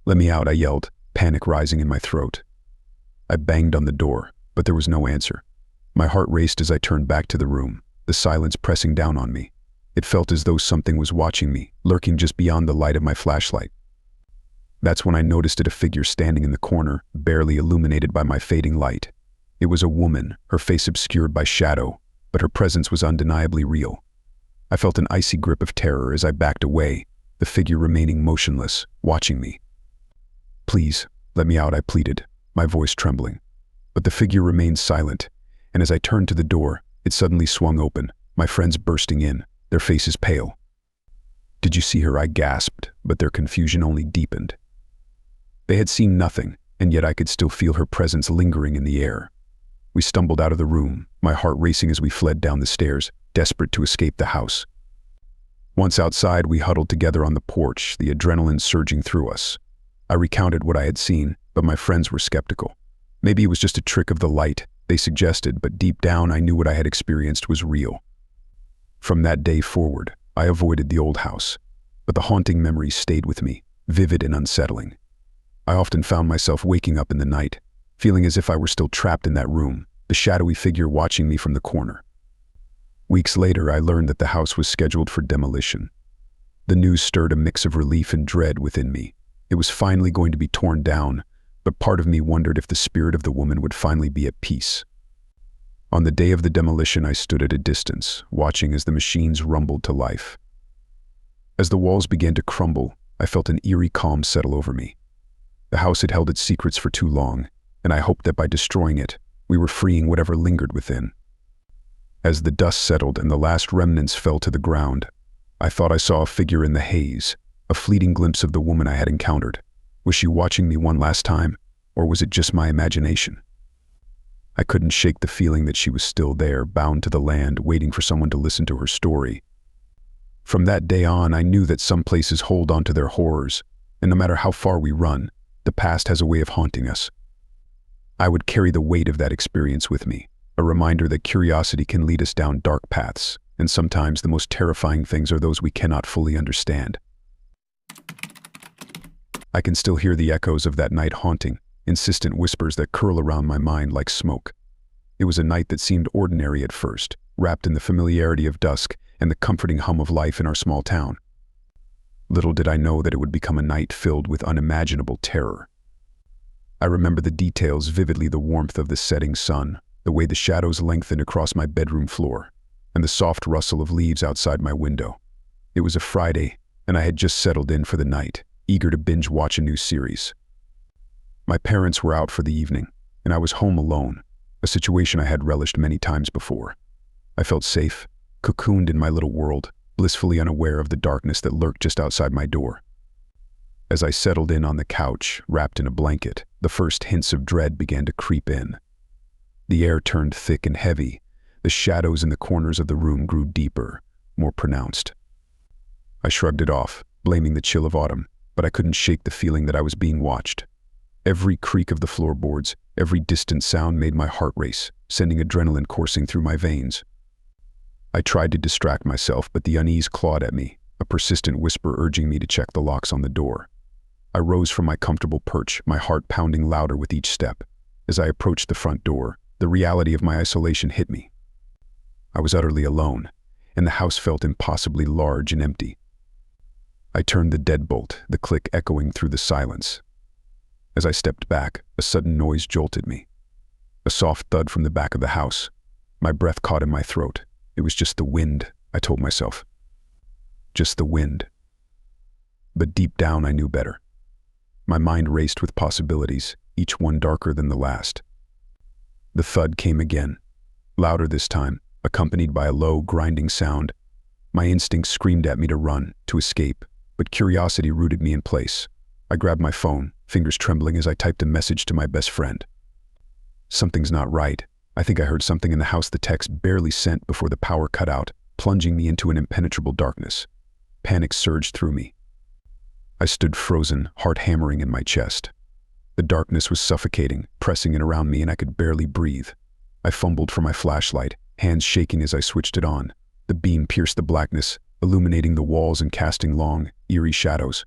Let me out," I yelled, panic rising in my throat. I banged on the door, but there was no answer. My heart raced as I turned back to the room, the silence pressing down on me. It felt as though something was watching me, lurking just beyond the light of my flashlight. That's when I noticed a figure standing in the corner, barely illuminated by my fading light. It was a woman, her face obscured by shadow, but her presence was undeniably real. I felt an icy grip of terror as I backed away, the figure remaining motionless, watching me. "Please, let me out," I pleaded, my voice trembling. But the figure remained silent, and as I turned to the door, it suddenly swung open, my friends bursting in, their faces pale. "Did you see her?" I gasped, but their confusion only deepened. They had seen nothing, and yet I could still feel her presence lingering in the air. We stumbled out of the room, my heart racing as we fled down the stairs, desperate to escape the house. Once outside, we huddled together on the porch, the adrenaline surging through us. I recounted what I had seen, but my friends were skeptical. Maybe it was just a trick of the light, they suggested, but deep down I knew what I had experienced was real. From that day forward, I avoided the old house, but the haunting memories stayed with me, vivid and unsettling. I often found myself waking up in the night, feeling as if I were still trapped in that room, the shadowy figure watching me from the corner. Weeks later, I learned that the house was scheduled for demolition. The news stirred a mix of relief and dread within me. It was finally going to be torn down, but part of me wondered if the spirit of the woman would finally be at peace. On the day of the demolition, I stood at a distance, watching as the machines rumbled to life. As the walls began to crumble, I felt an eerie calm settle over me. The house had held its secrets for too long, and I hoped that by destroying it, we were freeing whatever lingered within. As the dust settled and the last remnants fell to the ground, I thought I saw a figure in the haze, a fleeting glimpse of the woman I had encountered. Was she watching me one last time, or was it just my imagination? I couldn't shake the feeling that she was still there, bound to the land, waiting for someone to listen to her story. From that day on, I knew that some places hold on to their horrors, and no matter how far we run, the past has a way of haunting us. I would carry the weight of that experience with me, a reminder that curiosity can lead us down dark paths, and sometimes the most terrifying things are those we cannot fully understand. I can still hear the echoes of that night haunting, insistent whispers that curl around my mind like smoke. It was a night that seemed ordinary at first, wrapped in the familiarity of dusk and the comforting hum of life in our small town. Little did I know that it would become a night filled with unimaginable terror. I remember the details vividly: the warmth of the setting sun, the way the shadows lengthened across my bedroom floor, and the soft rustle of leaves outside my window. It was a Friday, and I had just settled in for the night, eager to binge watch a new series. My parents were out for the evening, and I was home alone, a situation I had relished many times before. I felt safe, cocooned in my little world, blissfully unaware of the darkness that lurked just outside my door. As I settled in on the couch, wrapped in a blanket, the first hints of dread began to creep in. The air turned thick and heavy. The shadows in the corners of the room grew deeper, more pronounced. I shrugged it off, blaming the chill of autumn, but I couldn't shake the feeling that I was being watched. Every creak of the floorboards, every distant sound made my heart race, sending adrenaline coursing through my veins. I tried to distract myself, but the unease clawed at me, a persistent whisper urging me to check the locks on the door. I rose from my comfortable perch, my heart pounding louder with each step. As I approached the front door, the reality of my isolation hit me. I was utterly alone, and the house felt impossibly large and empty. I turned the deadbolt, the click echoing through the silence. As I stepped back, a sudden noise jolted me. A soft thud from the back of the house. My breath caught in my throat. It was just the wind, I told myself. Just the wind. But deep down I knew better. My mind raced with possibilities, each one darker than the last. The thud came again, louder this time, accompanied by a low, grinding sound. My instincts screamed at me to run, to escape, but curiosity rooted me in place. I grabbed my phone, fingers trembling as I typed a message to my best friend. "Something's not right. I think I heard something in the house." The text barely sent before the power cut out, plunging me into an impenetrable darkness. Panic surged through me. I stood frozen, heart hammering in my chest. The darkness was suffocating, pressing in around me, and I could barely breathe. I fumbled for my flashlight, hands shaking as I switched it on. The beam pierced the blackness, illuminating the walls and casting long, eerie shadows.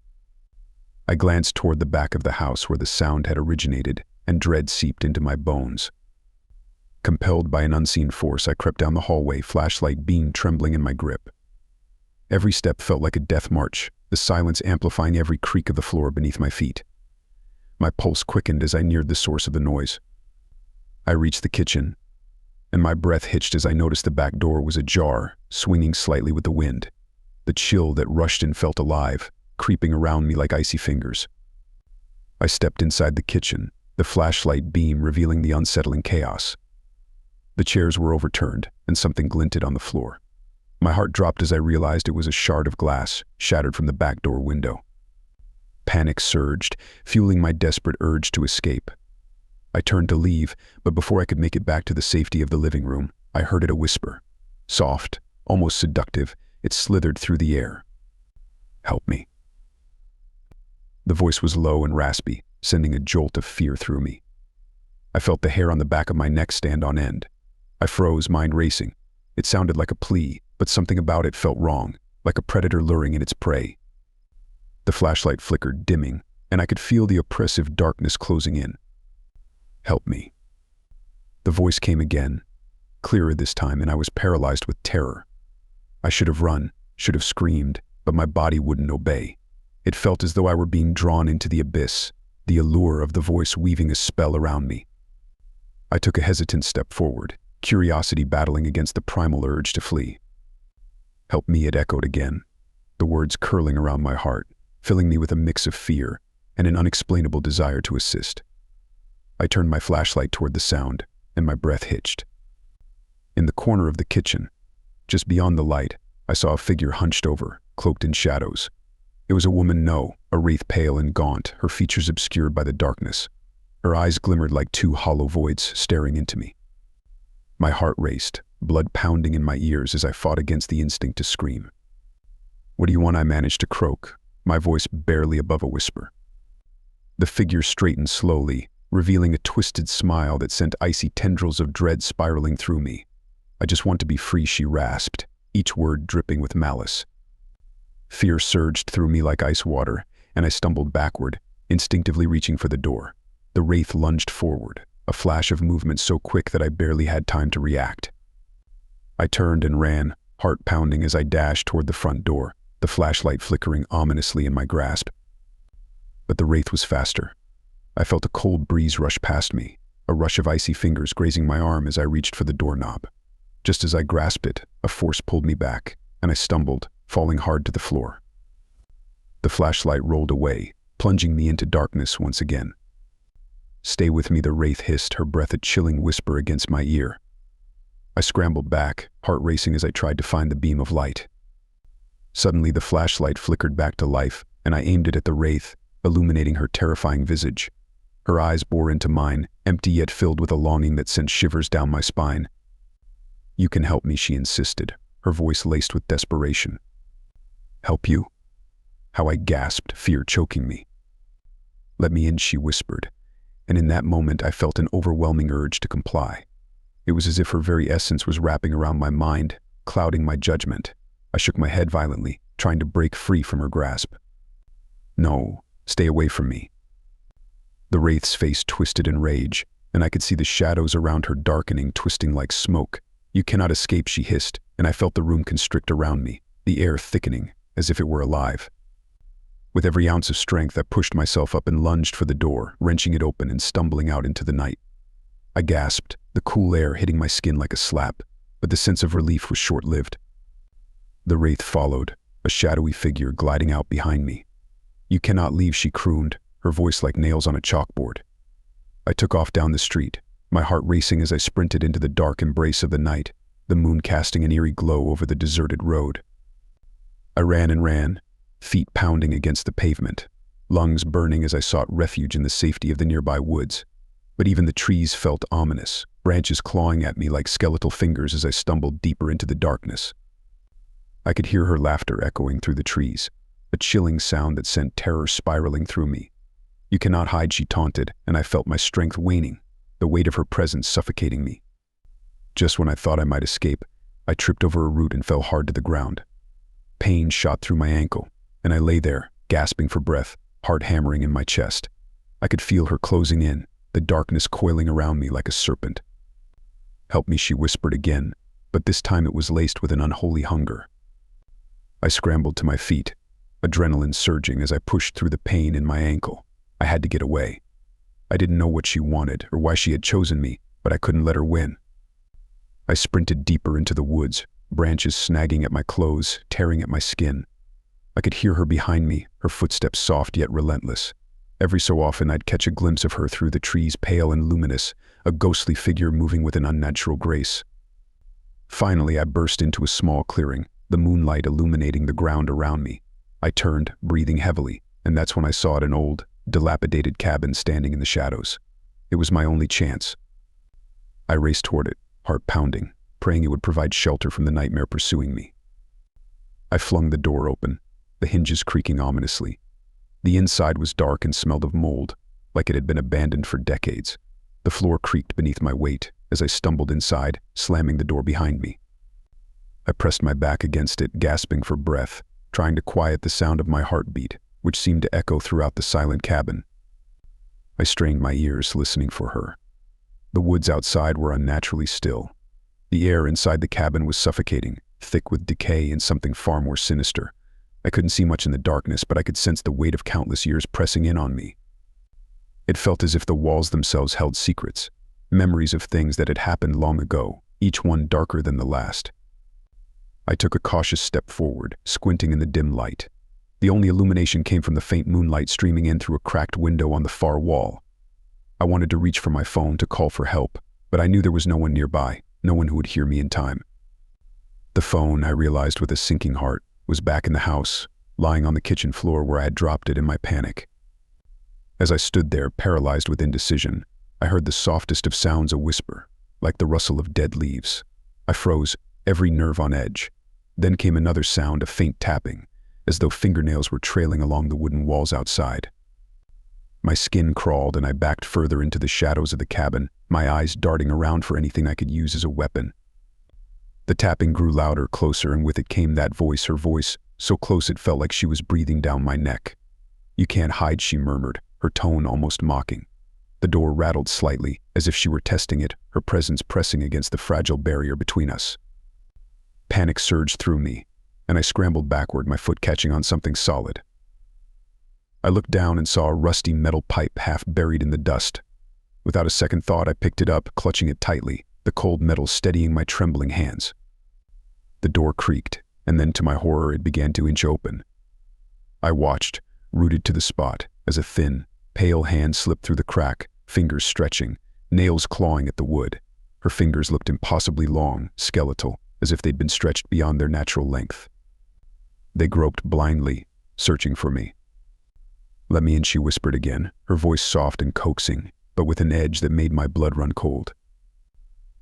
I glanced toward the back of the house where the sound had originated, and dread seeped into my bones. Compelled by an unseen force, I crept down the hallway, flashlight beam trembling in my grip. Every step felt like a death march, the silence amplifying every creak of the floor beneath my feet. My pulse quickened as I neared the source of the noise. I reached the kitchen, and my breath hitched as I noticed the back door was ajar, swinging slightly with the wind. The chill that rushed in felt alive, creeping around me like icy fingers. I stepped inside the kitchen, the flashlight beam revealing the unsettling chaos. The chairs were overturned, and something glinted on the floor. My heart dropped as I realized it was a shard of glass, shattered from the back door window. Panic surged, fueling my desperate urge to escape. I turned to leave, but before I could make it back to the safety of the living room, I heard a whisper. Soft, almost seductive, it slithered through the air. "Help me." The voice was low and raspy, sending a jolt of fear through me. I felt the hair on the back of my neck stand on end. I froze, mind racing. It sounded like a plea, but something about it felt wrong, like a predator luring in its prey. The flashlight flickered, dimming, and I could feel the oppressive darkness closing in. "Help me." The voice came again, clearer this time, and I was paralyzed with terror. I should have run, should have screamed, but my body wouldn't obey. It felt as though I were being drawn into the abyss, the allure of the voice weaving a spell around me. I took a hesitant step forward, curiosity battling against the primal urge to flee. "Help me," it echoed again, the words curling around my heart, filling me with a mix of fear and an unexplainable desire to assist. I turned my flashlight toward the sound, and my breath hitched. In the corner of the kitchen, just beyond the light, I saw a figure hunched over, cloaked in shadows. It was a woman, no, a wraith, pale and gaunt, her features obscured by the darkness. Her eyes glimmered like two hollow voids staring into me. My heart raced, blood pounding in my ears as I fought against the instinct to scream. "What do you want?" I managed to croak, my voice barely above a whisper. The figure straightened slowly, revealing a twisted smile that sent icy tendrils of dread spiraling through me. "I just want to be free," she rasped, each word dripping with malice. Fear surged through me like ice water, and I stumbled backward, instinctively reaching for the door. The wraith lunged forward, a flash of movement so quick that I barely had time to react. I turned and ran, heart pounding as I dashed toward the front door, the flashlight flickering ominously in my grasp. But the wraith was faster. I felt a cold breeze rush past me, a rush of icy fingers grazing my arm as I reached for the doorknob. Just as I grasped it, a force pulled me back, and I stumbled, falling hard to the floor. The flashlight rolled away, plunging me into darkness once again. "Stay with me," the wraith hissed, her breath a chilling whisper against my ear. I scrambled back, heart racing as I tried to find the beam of light. Suddenly the flashlight flickered back to life, and I aimed it at the wraith, illuminating her terrifying visage. Her eyes bore into mine, empty yet filled with a longing that sent shivers down my spine. "You can help me," she insisted, her voice laced with desperation. "Help you?" How I gasped, fear choking me. "Let me in," she whispered, and in that moment I felt an overwhelming urge to comply. It was as if her very essence was wrapping around my mind, clouding my judgment. I shook my head violently, trying to break free from her grasp. "No, stay away from me." The wraith's face twisted in rage, and I could see the shadows around her darkening, twisting like smoke. "You cannot escape," she hissed, and I felt the room constrict around me, the air thickening, as if it were alive. With every ounce of strength, I pushed myself up and lunged for the door, wrenching it open and stumbling out into the night. I gasped, the cool air hitting my skin like a slap, but the sense of relief was short-lived. The wraith followed, a shadowy figure gliding out behind me. "You cannot leave," she crooned, her voice like nails on a chalkboard. I took off down the street, my heart racing as I sprinted into the dark embrace of the night, the moon casting an eerie glow over the deserted road. I ran and ran, feet pounding against the pavement, lungs burning as I sought refuge in the safety of the nearby woods. But even the trees felt ominous, branches clawing at me like skeletal fingers as I stumbled deeper into the darkness. I could hear her laughter echoing through the trees, a chilling sound that sent terror spiraling through me. "You cannot hide," she taunted, and I felt my strength waning, the weight of her presence suffocating me. Just when I thought I might escape, I tripped over a root and fell hard to the ground. Pain shot through my ankle, and I lay there, gasping for breath, heart hammering in my chest. I could feel her closing in, the darkness coiling around me like a serpent. "Help me," she whispered again, but this time it was laced with an unholy hunger. I scrambled to my feet, adrenaline surging as I pushed through the pain in my ankle. I had to get away. I didn't know what she wanted or why she had chosen me, but I couldn't let her win. I sprinted deeper into the woods, branches snagging at my clothes, tearing at my skin. I could hear her behind me, her footsteps soft yet relentless. Every so often I'd catch a glimpse of her through the trees, pale and luminous, a ghostly figure moving with an unnatural grace. Finally, I burst into a small clearing, the moonlight illuminating the ground around me. I turned, breathing heavily, and that's when I saw an old, dilapidated cabin standing in the shadows. It was my only chance. I raced toward it, heart pounding, praying it would provide shelter from the nightmare pursuing me. I flung the door open, the hinges creaking ominously. The inside was dark and smelled of mold, like it had been abandoned for decades. The floor creaked beneath my weight as I stumbled inside, slamming the door behind me. I pressed my back against it, gasping for breath, trying to quiet the sound of my heartbeat, which seemed to echo throughout the silent cabin. I strained my ears, listening for her. The woods outside were unnaturally still. The air inside the cabin was suffocating, thick with decay and something far more sinister. I couldn't see much in the darkness, but I could sense the weight of countless years pressing in on me. It felt as if the walls themselves held secrets, memories of things that had happened long ago, each one darker than the last. I took a cautious step forward, squinting in the dim light. The only illumination came from the faint moonlight streaming in through a cracked window on the far wall. I wanted to reach for my phone to call for help, but I knew there was no one nearby, no one who would hear me in time. The phone, I realized with a sinking heart, was back in the house, lying on the kitchen floor where I had dropped it in my panic. As I stood there, paralyzed with indecision, I heard the softest of sounds, a whisper, like the rustle of dead leaves. I froze, every nerve on edge. Then came another sound, a faint tapping, as though fingernails were trailing along the wooden walls outside. My skin crawled and I backed further into the shadows of the cabin, my eyes darting around for anything I could use as a weapon. The tapping grew louder, closer, and with it came that voice, her voice, so close it felt like she was breathing down my neck. "You can't hide," she murmured, her tone almost mocking. The door rattled slightly, as if she were testing it, her presence pressing against the fragile barrier between us. Panic surged through me, and I scrambled backward, my foot catching on something solid. I looked down and saw a rusty metal pipe half buried in the dust. Without a second thought, I picked it up, clutching it tightly, the cold metal steadying my trembling hands. The door creaked, and then to my horror it began to inch open. I watched, rooted to the spot, as a thin, pale hand slipped through the crack, fingers stretching, nails clawing at the wood. Her fingers looked impossibly long, skeletal, as if they'd been stretched beyond their natural length. They groped blindly, searching for me. "Let me in," she whispered again, her voice soft and coaxing, but with an edge that made my blood run cold.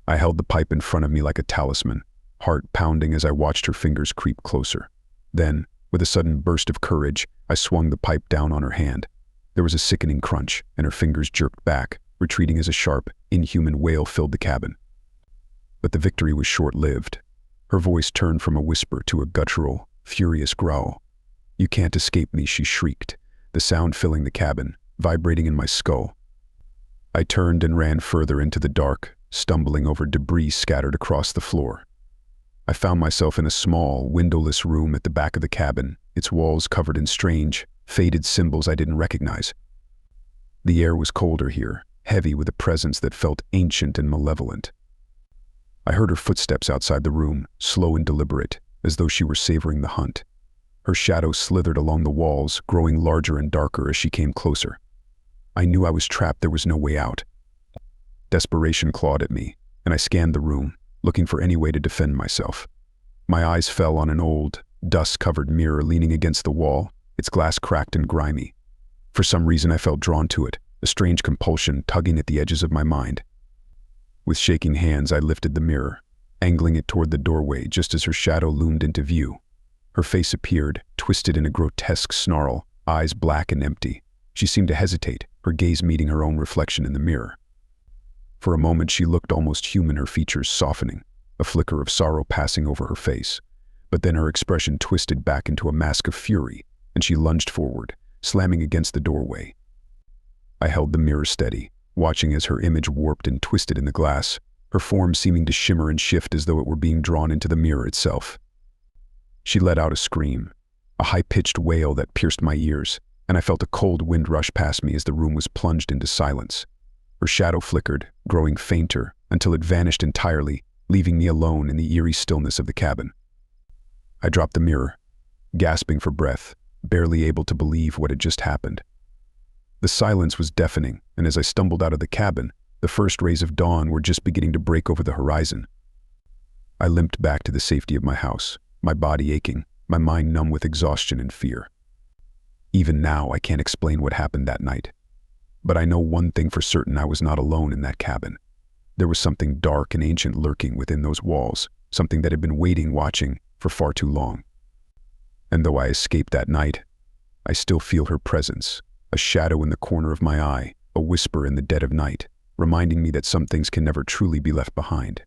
I held the pipe in front of me like a talisman, heart pounding as I watched her fingers creep closer. Then, with a sudden burst of courage, I swung the pipe down on her hand. There was a sickening crunch, and her fingers jerked back, retreating as a sharp, inhuman wail filled the cabin. But the victory was short-lived. Her voice turned from a whisper to a guttural, furious growl. "You can't escape me," she shrieked, the sound filling the cabin, vibrating in my skull. I turned and ran further into the dark, stumbling over debris scattered across the floor. I found myself in a small, windowless room at the back of the cabin, its walls covered in strange, faded symbols I didn't recognize. The air was colder here, heavy with a presence that felt ancient and malevolent. I heard her footsteps outside the room, slow and deliberate, as though she were savoring the hunt. Her shadow slithered along the walls, growing larger and darker as she came closer. I knew I was trapped, there was no way out. Desperation clawed at me, and I scanned the room, looking for any way to defend myself. My eyes fell on an old, dust-covered mirror leaning against the wall, its glass cracked and grimy. For some reason I felt drawn to it, a strange compulsion tugging at the edges of my mind. With shaking hands I lifted the mirror, angling it toward the doorway just as her shadow loomed into view. Her face appeared, twisted in a grotesque snarl, eyes black and empty. She seemed to hesitate, her gaze meeting her own reflection in the mirror. For a moment she looked almost human, her features softening, a flicker of sorrow passing over her face. But then her expression twisted back into a mask of fury, and she lunged forward, slamming against the doorway. I held the mirror steady, watching as her image warped and twisted in the glass, her form seeming to shimmer and shift as though it were being drawn into the mirror itself. She let out a scream, a high-pitched wail that pierced my ears, and I felt a cold wind rush past me as the room was plunged into silence. Her shadow flickered, growing fainter, until it vanished entirely, leaving me alone in the eerie stillness of the cabin. I dropped the mirror, gasping for breath, barely able to believe what had just happened. The silence was deafening, and as I stumbled out of the cabin, the first rays of dawn were just beginning to break over the horizon. I limped back to the safety of my house, my body aching, my mind numb with exhaustion and fear. Even now, I can't explain what happened that night. But I know one thing for certain: I was not alone in that cabin. There was something dark and ancient lurking within those walls, something that had been waiting, watching, for far too long. And though I escaped that night, I still feel her presence, a shadow in the corner of my eye, a whisper in the dead of night, reminding me that some things can never truly be left behind.